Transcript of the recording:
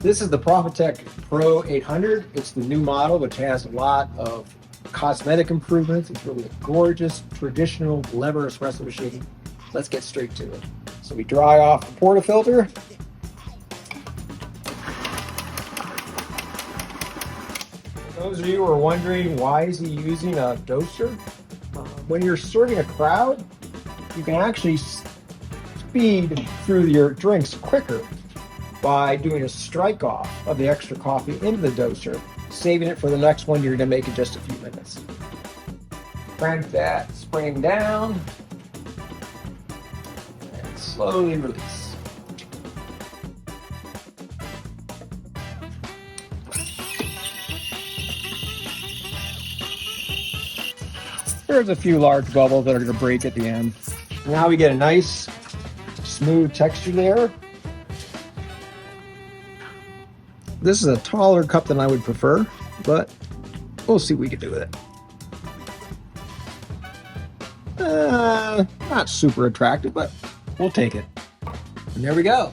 This is the Profitec Pro 800. It's the new model, which has a lot of cosmetic improvements. It's really a gorgeous, traditional lever espresso machine. Let's get straight to it. So we dry off the portafilter. For those of you who are wondering, why is he using a doser? When you're serving a crowd, you can actually speed through your drinks quicker by doing a strike off of the extra coffee into the doser, saving it for the next one you're going to make in just a few minutes. Crank that spring down and slowly release. There's a few large bubbles that are going to break at the end. Now we get a nice smooth texture there. This is a taller cup than I would prefer, but we'll see what we can do with it. Not super attractive, but we'll take it. And there we go.